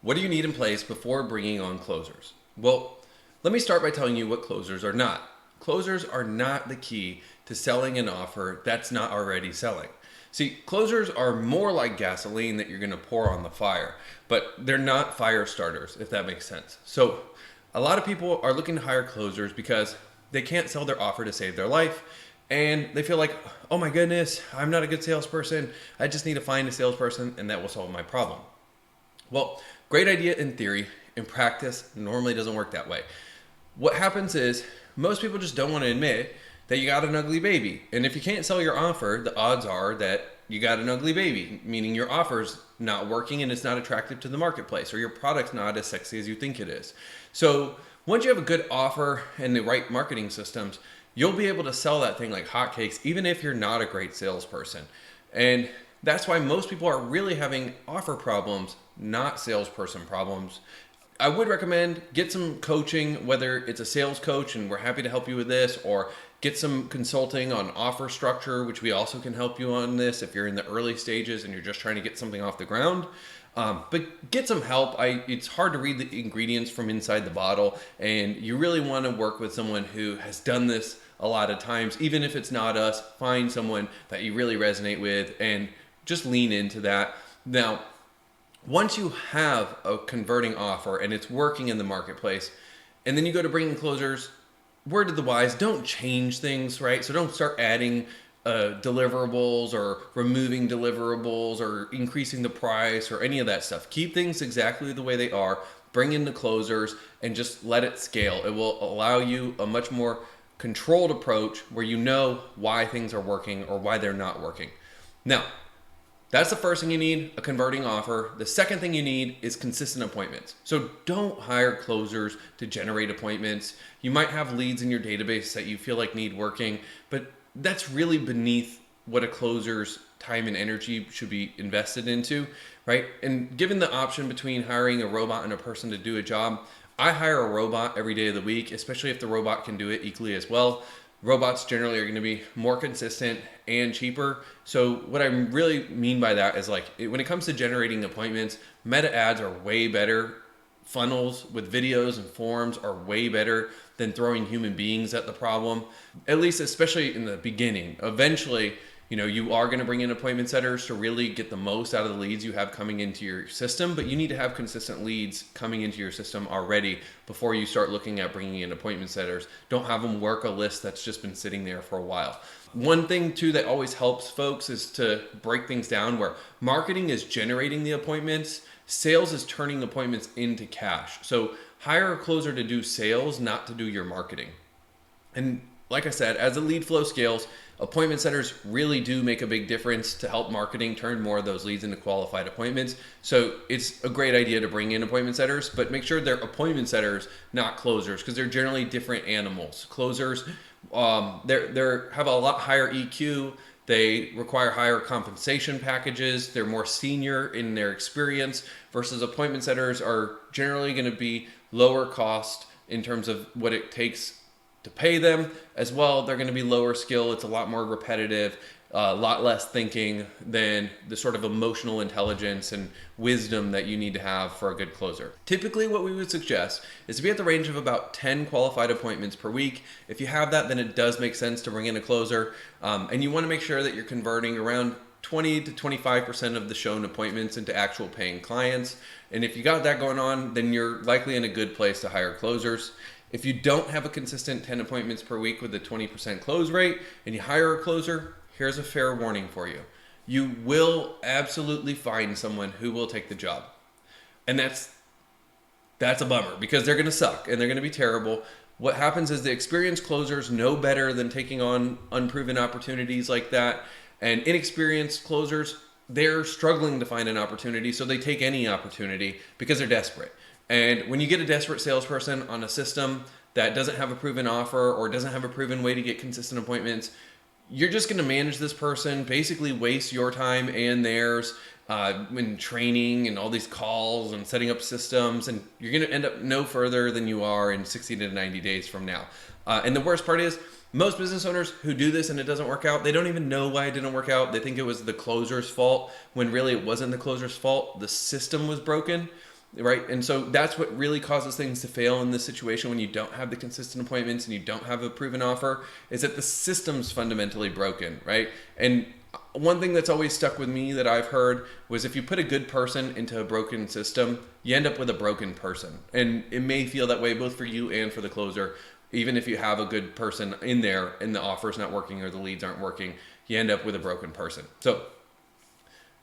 What do you need in place before bringing on closers? Well, let me start by telling you what closers are not. Closers are not the key to selling an offer that's not already selling. See, closers are more like gasoline that you're going to pour on the fire, but they're not fire starters, if that makes sense. So, a lot of people are looking to hire closers because they can't sell their offer to save their life, and they feel like, oh my goodness, I'm not a good salesperson. I just need to find a salesperson, and that will solve my problem. Well, great idea in theory. In practice, normally doesn't work that way. What happens is most people just don't want to admit that you got an ugly baby. And if you can't sell your offer, the odds are that you got an ugly baby, meaning your offer's not working and it's not attractive to the marketplace, or your product's not as sexy as you think it is. So once you have a good offer and the right marketing systems, you'll be able to sell that thing like hotcakes, even if you're not a great salesperson. And that's why most people are really having offer problems, not salesperson problems. I would recommend get some coaching, whether it's a sales coach, and we're happy to help you with this, or get some consulting on offer structure, which we also can help you on this if you're in the early stages and you're just trying to get something off the ground. But get some help. It's hard to read the ingredients from inside the bottle, and you really want to work with someone who has done this a lot of times. Even if it's not us, find someone that you really resonate with and just lean into that. Now, once you have a converting offer and it's working in the marketplace, and then you go to bring in closers, word to the wise, don't change things, right? So don't start adding deliverables or removing deliverables or increasing the price or any of that stuff. Keep things exactly the way they are, bring in the closers, and just let it scale. It will allow you a much more controlled approach where you know why things are working or why they're not working. Now, that's the first thing you need, a converting offer. The second thing you need is consistent appointments. So don't hire closers to generate appointments. You might have leads in your database that you feel like need working, but that's really beneath what a closer's time and energy should be invested into, right? And given the option between hiring a robot and a person to do a job, I hire a robot every day of the week, especially if the robot can do it equally as well. Robots generally are going to be more consistent and cheaper. So what I really mean by that is when it comes to generating appointments, meta ads are way better. Funnels with videos and forms are way better than throwing human beings at the problem, at least especially in the beginning. Eventually, you are going to bring in appointment setters to really get the most out of the leads you have coming into your system, but you need to have consistent leads coming into your system already before you start looking at bringing in appointment setters. Don't have them work a list that's just been sitting there for a while. One thing too that always helps folks is to break things down where marketing is generating the appointments, sales is turning appointments into cash. So hire a closer to do sales, not to do your marketing. And like I said, as the lead flow scales, appointment setters really do make a big difference to help marketing turn more of those leads into qualified appointments. So it's a great idea to bring in appointment setters, but make sure they're appointment setters, not closers, because they're generally different animals. Closers, they have a lot higher EQ. They require higher compensation packages. They're more senior in their experience versus appointment setters are generally going to be lower cost in terms of what it takes to pay them as well. They're going to be lower skill. It's a lot more repetitive, a lot less thinking than the sort of emotional intelligence and wisdom that you need to have for a good closer. Typically what we would suggest is to be at the range of about 10 qualified appointments per week. If you have that, then it does make sense to bring in a closer. And you want to make sure that you're converting around 20 to 25% of the shown appointments into actual paying clients. And if you got that going on, then you're likely in a good place to hire closers. If you don't have a consistent 10 appointments per week with a 20% close rate and you hire a closer, here's a fair warning for you. You will absolutely find someone who will take the job. And that's a bummer because they're going to suck and they're going to be terrible. What happens is the experienced closers know better than taking on unproven opportunities like that. And inexperienced closers, they're struggling to find an opportunity, so they take any opportunity because they're desperate. And when you get a desperate salesperson on a system that doesn't have a proven offer or doesn't have a proven way to get consistent appointments, you're just going to manage this person, basically waste your time and theirs in training and all these calls and setting up systems, and you're going to end up no further than you are in 60 to 90 days from now. And the worst part is, most business owners who do this and it doesn't work out, they don't even know why it didn't work out. They think it was the closer's fault when really it wasn't the closer's fault. The system was broken. right? And so that's what really causes things to fail in this situation when you don't have the consistent appointments and you don't have a proven offer, is that the system's fundamentally broken, right? And one thing that's always stuck with me that I've heard was if you put a good person into a broken system, you end up with a broken person. And it may feel that way both for you and for the closer. Even if you have a good person in there and the offer's not working or the leads aren't working, you end up with a broken person. So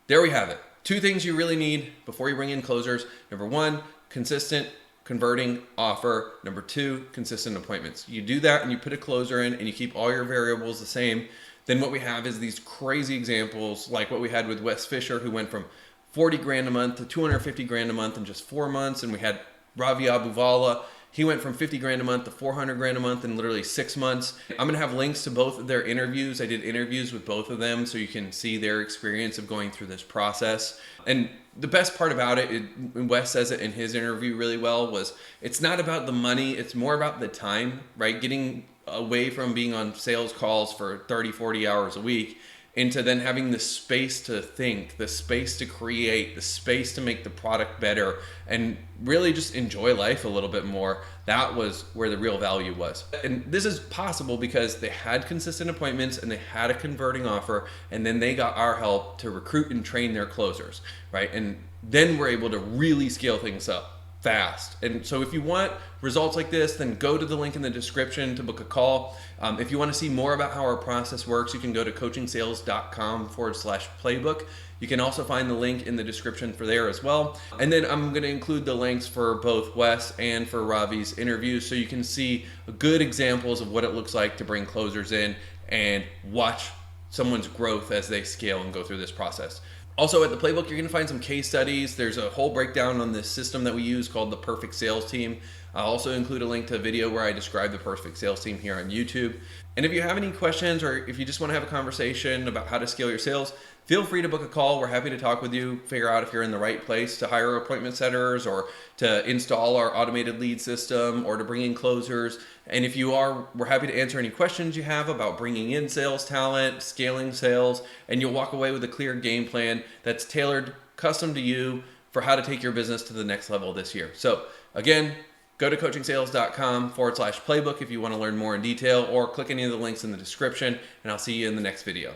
there we have it. 2 things you really need before you bring in closers. Number 1, consistent converting offer. Number 2, consistent appointments. You do that and you put a closer in and you keep all your variables the same. Then what we have is these crazy examples like what we had with Wes Fisher, who went from 40 grand a month to 250 grand a month in just 4 months. And we had Ravi Abuvala. He went from 50 grand a month to 400 grand a month in literally 6 months. I'm going to have links to both of their interviews. I did interviews with both of them so you can see their experience of going through this process. And the best part about it, and Wes says it in his interview really well, was it's not about the money. It's more about the time, right? Getting away from being on sales calls for 30, 40 hours a week into then having the space to think, the space to create, the space to make the product better, and really just enjoy life a little bit more. That was where the real value was. And this is possible because they had consistent appointments and they had a converting offer, and then they got our help to recruit and train their closers, right? And then we're able to really scale things up fast. And so if you want results like this, then go to the link in the description to book a call. If you want to see more about how our process works, you can go to coachingsales.com/playbook. You can also find the link in the description for there as well. And then I'm going to include the links for both Wes and for Ravi's interviews so you can see good examples of what it looks like to bring closers in and watch someone's growth as they scale and go through this process. Also at the playbook, you're going to find some case studies. There's a whole breakdown on this system that we use called the Perfect Sales Team. I'll also include a link to a video where I describe the Perfect Sales Team here on YouTube. And if you have any questions or if you just want to have a conversation about how to scale your sales, feel free to book a call. We're happy to talk with you, figure out if you're in the right place to hire appointment setters or to install our automated lead system or to bring in closers. And if you are, we're happy to answer any questions you have about bringing in sales talent, scaling sales, and you'll walk away with a clear game plan that's tailored, custom to you for how to take your business to the next level this year. So again, go to coachingsales.com/playbook if you want to learn more in detail, or click any of the links in the description, and I'll see you in the next video.